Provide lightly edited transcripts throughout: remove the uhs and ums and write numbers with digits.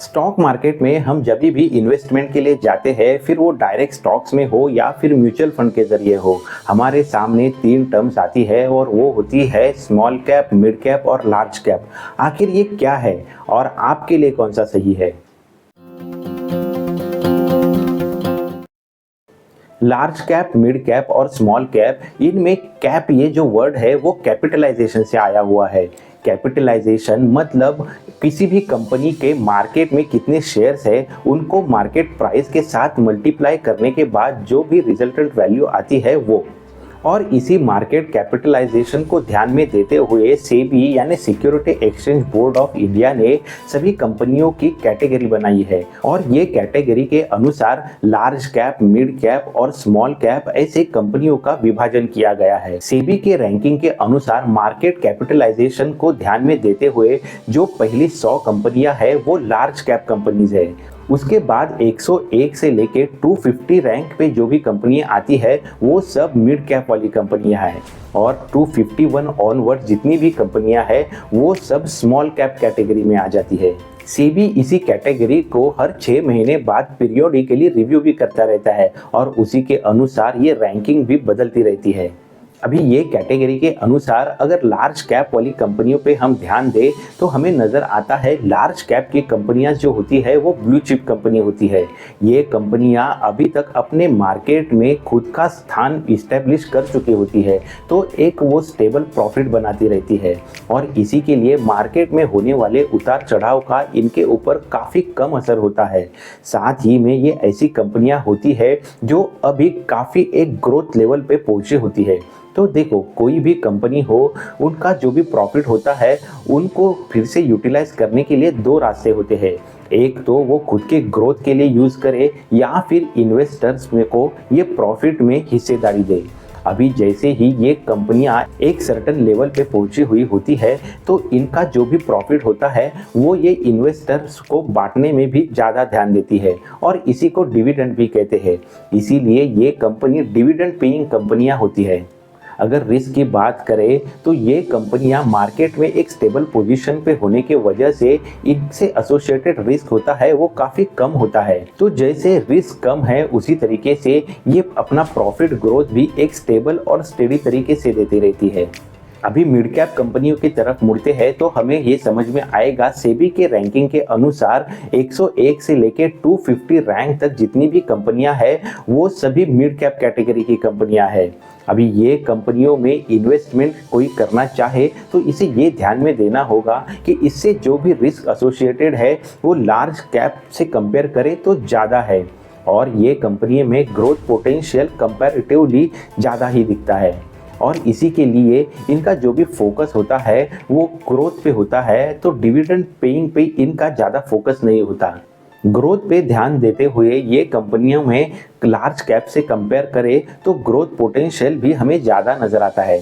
Stock market में हम जब भी इन्वेस्टमेंट के लिए जाते हैं, फिर वो डायरेक्ट स्टॉक्स में हो या फिर म्यूचुअल फंड के जरिए हो, हमारे सामने तीन टर्म्स आती है और वो होती है स्मॉल कैप, मिड कैप और लार्ज कैप। आखिर ये क्या है और आपके लिए कौन सा सही है? लार्ज कैप, मिड कैप और स्मॉल कैप, इनमें कैप ये जो वर्ड है वो कैपिटलाइजेशन से आया हुआ है। कैपिटलाइजेशन मतलब किसी भी कंपनी के मार्केट में कितने शेयर्स है उनको मार्केट प्राइस के साथ मल्टीप्लाई करने के बाद जो भी रिजल्टेंट वैल्यू आती है वो। और इसी मार्केट कैपिटलाइजेशन को ध्यान में देते हुए सेबी यानी security exchange board of India ने सभी कंपनियों की कैटेगरी बनाई है और ये कैटेगरी के अनुसार लार्ज कैप, मिड कैप और स्मॉल कैप ऐसे कंपनियों का विभाजन किया गया है। सेबी के रैंकिंग के अनुसार मार्केट कैपिटलाइजेशन को ध्यान में देते हुए जो पहली 100 कंपनियां है वो लार्ज कैप कंपनीज है। उसके बाद 101 से लेके 250 रैंक पे जो भी कंपनियां आती है वो सब मिड कैप वाली कंपनियां हैं और 251 ऑनवर्ड जितनी भी कंपनियां हैं वो सब स्मॉल कैप कैटेगरी में आ जाती है। सेबी इसी कैटेगरी को हर 6 महीने बाद पीरियोडिकली रिव्यू भी करता रहता है और उसी के अनुसार ये रैंकिंग भी बदलती रहती है। अभी ये कैटेगरी के अनुसार अगर लार्ज कैप वाली कंपनियों पे हम ध्यान दें तो हमें नज़र आता है लार्ज कैप की कंपनियां जो होती है वो ब्लू चिप कंपनी होती है। ये कंपनियां अभी तक अपने मार्केट में खुद का स्थान इस्टेब्लिश कर चुकी होती है, तो एक वो स्टेबल प्रॉफिट बनाती रहती है और इसी के लिए मार्केट में होने वाले उतार चढ़ाव का इनके ऊपर काफ़ी कम असर होता है। साथ ही में ये ऐसी कंपनियां होती है जो अभी काफ़ी एक ग्रोथ लेवल पे पहुंची होती है। तो देखो, कोई भी कंपनी हो, उनका जो भी प्रॉफिट होता है उनको फिर से यूटिलाइज करने के लिए दो रास्ते होते हैं। एक तो वो खुद के ग्रोथ के लिए यूज़ करे या फिर इन्वेस्टर्स में को ये प्रॉफिट में हिस्सेदारी दे। अभी जैसे ही ये कंपनियां एक सर्टेन लेवल पे पहुंची हुई होती है तो इनका जो भी प्रॉफिट होता है वो ये इन्वेस्टर्स को बांटने में भी ज़्यादा ध्यान देती है और इसी को डिविडेंड भी कहते हैं। इसीलिए ये कंपनी डिविडेंड पेइंग कंपनियां होती है। अगर रिस्क की बात करें तो ये कंपनियां मार्केट में एक स्टेबल पोजीशन पे होने के वजह से इनसे एसोसिएटेड रिस्क होता है वो काफ़ी कम होता है। तो जैसे रिस्क कम है उसी तरीके से ये अपना प्रॉफिट ग्रोथ भी एक स्टेबल और स्टेडी तरीके से देती रहती है। अभी मिड कैप कंपनियों की तरफ मुड़ते हैं तो हमें ये समझ में आएगा सेबी के रैंकिंग के अनुसार 101 से लेके 250 रैंक तक जितनी भी कंपनियां हैं वो सभी मिड कैप कैटेगरी की कंपनियां हैं। अभी ये कंपनियों में इन्वेस्टमेंट कोई करना चाहे तो इसे ये ध्यान में देना होगा कि इससे जो भी रिस्क एसोसिएटेड है वो लार्ज कैप से कंपेयर करें तो ज़्यादा है और ये कंपनी में ग्रोथ पोटेंशियल कंपैरेटिवली ज़्यादा ही दिखता है और इसी के लिए इनका जो भी फोकस होता है वो ग्रोथ पे होता है, तो डिविडेंड पेइंग पे इनका ज़्यादा फोकस नहीं होता। ग्रोथ पे ध्यान देते हुए ये कंपनियों में लार्ज कैप से कंपेयर करें तो ग्रोथ पोटेंशियल भी हमें ज़्यादा नज़र आता है।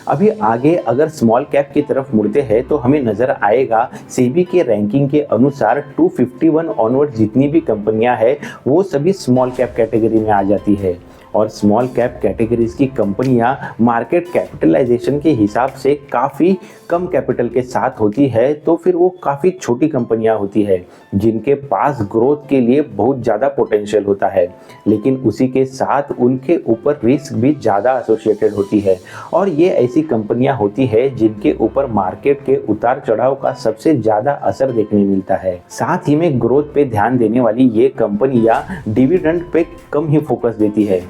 अभी आगे अगर स्मॉल कैप की तरफ मुड़ते हैं तो हमें नज़र आएगा सेबी के रैंकिंग के अनुसार 251 ऑनवर्ड जितनी भी कंपनियां हैं वो सभी स्मॉल कैप कैटेगरी में आ जाती है और स्मॉल कैप कैटेगरीज की कंपनियां मार्केट कैपिटलाइजेशन के हिसाब से काफ़ी कम कैपिटल के साथ होती है, तो फिर वो काफ़ी छोटी कंपनियां होती है जिनके पास ग्रोथ के लिए बहुत ज़्यादा पोटेंशियल होता है, लेकिन उसी के साथ उनके ऊपर रिस्क भी ज़्यादा एसोसिएटेड होती है और ये ऐसी कंपनियां होती है जिनके ऊपर मार्केट के उतार चढ़ाव का सबसे ज़्यादा असर देखने मिलता है। साथ ही में ग्रोथ पे ध्यान देने वाली ये कंपनियां डिविडेंड पे कम ही फोकस देती है।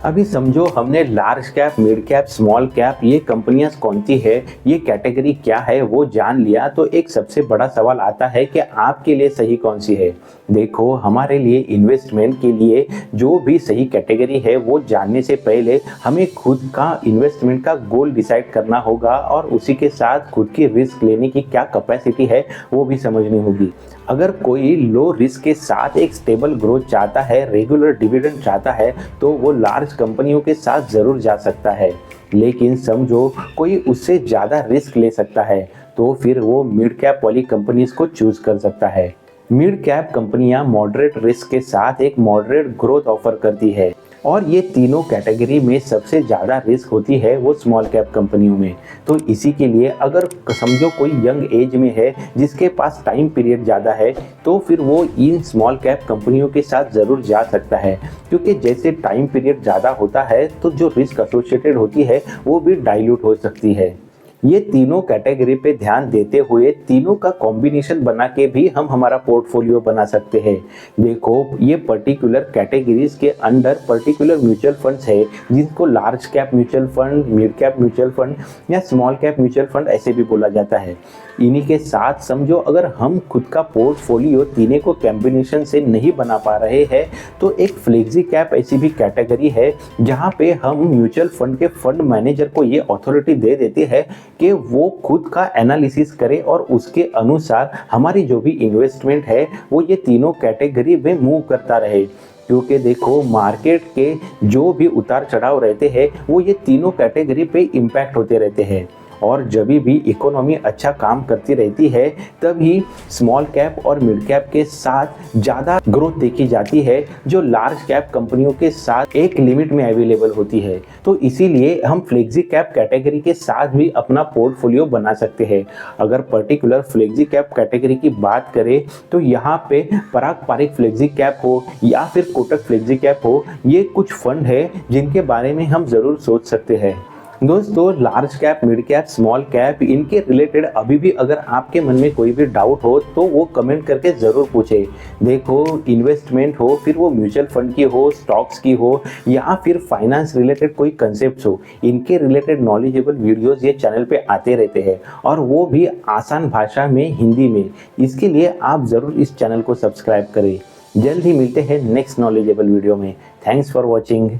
अभी समझो हमने large cap, mid cap, small cap ये कंपनियां कौन सी है, ये कैटेगरी क्या है वो जान लिया, तो एक सबसे बड़ा सवाल आता है कि आपके लिए सही कौन सी है। देखो, हमारे लिए इन्वेस्टमेंट के लिए जो भी सही कैटेगरी है वो जानने से पहले हमें खुद का इन्वेस्टमेंट का गोल डिसाइड करना होगा और उसी के साथ खुद की रिस्क लेने की क्या कैपेसिटी है वो भी समझनी होगी। अगर कोई लो रिस्क के साथ एक स्टेबल ग्रोथ चाहता है, रेगुलर डिविडेंड चाहता है, तो वो लार्ज कंपनियों के साथ ज़रूर जा सकता है। लेकिन समझो कोई उससे ज़्यादा रिस्क ले सकता है तो फिर वो मिड कैप वाली कंपनीज को चूज़ कर सकता है। मिड कैप कंपनियां मॉडरेट रिस्क के साथ एक मॉडरेट ग्रोथ ऑफर करती है। और ये तीनों कैटेगरी में सबसे ज़्यादा रिस्क होती है वो स्मॉल कैप कंपनियों में। तो इसी के लिए अगर समझो कोई यंग एज में है जिसके पास टाइम पीरियड ज़्यादा है, तो फिर वो इन स्मॉल कैप कंपनियों के साथ ज़रूर जा सकता है, क्योंकि जैसे टाइम पीरियड ज़्यादा होता है तो जो रिस्क एसोसिएटेड होती है वो भी डाइल्यूट हो सकती है। ये तीनों कैटेगरी पे ध्यान देते हुए तीनों का कॉम्बिनेशन बना के भी हम हमारा पोर्टफोलियो बना सकते हैं। देखो, ये पर्टिकुलर कैटेगरीज के अंडर पर्टिकुलर म्यूचुअल फंड्स है जिनको large cap mutual fund, mid cap mutual fund या स्मॉल कैप म्यूचुअल फंड ऐसे भी बोला जाता है। इन्हीं के साथ समझो अगर हम खुद का पोर्टफोलियो तीनों को कॉम्बिनेशन से नहीं बना पा रहे हैं तो एक फ्लेक्सी कैप ऐसी भी कैटेगरी है जहाँ पे हम म्यूचुअल फंड के फंड मैनेजर को ये अथॉरिटी दे देते हैं कि वो खुद का एनालिसिस करे और उसके अनुसार हमारी जो भी इन्वेस्टमेंट है वो ये तीनों कैटेगरी में मूव करता रहे। क्योंकि देखो, मार्केट के जो भी उतार चढ़ाव रहते हैं वो ये तीनों कैटेगरी पे इम्पैक्ट होते रहते हैं, और जब भी इकोनॉमी अच्छा काम करती रहती है तभी स्मॉल कैप और मिड कैप के साथ ज़्यादा ग्रोथ देखी जाती है, जो लार्ज कैप कंपनियों के साथ एक लिमिट में अवेलेबल होती है। तो इसीलिए हम फ्लेक्सी कैप कैटेगरी के साथ भी अपना पोर्टफोलियो बना सकते हैं। अगर पर्टिकुलर फ्लेक्सी कैप कैटेगरी की बात करें तो यहाँ पे पराग पारिक फ्लेक्सी कैप हो या फिर कोटक फ्लेक्सी कैप हो, ये कुछ फंड है जिनके बारे में हम ज़रूर सोच सकते हैं। दोस्तों, large cap, mid cap, small cap, इनके रिलेटेड अभी भी अगर आपके मन में कोई भी डाउट हो तो वो कमेंट करके ज़रूर पूछे। देखो, इन्वेस्टमेंट हो, फिर वो म्यूचुअल फंड की हो, स्टॉक्स की हो या फिर फाइनेंस रिलेटेड कोई कंसेप्ट हो, इनके रिलेटेड नॉलेजेबल वीडियोस ये चैनल पे आते रहते हैं, और वो भी आसान भाषा में, हिंदी में। इसके लिए आप ज़रूर इस चैनल को सब्सक्राइब करें। जल्द ही मिलते हैं नेक्स्ट नॉलेजेबल वीडियो में। Thanks for watching.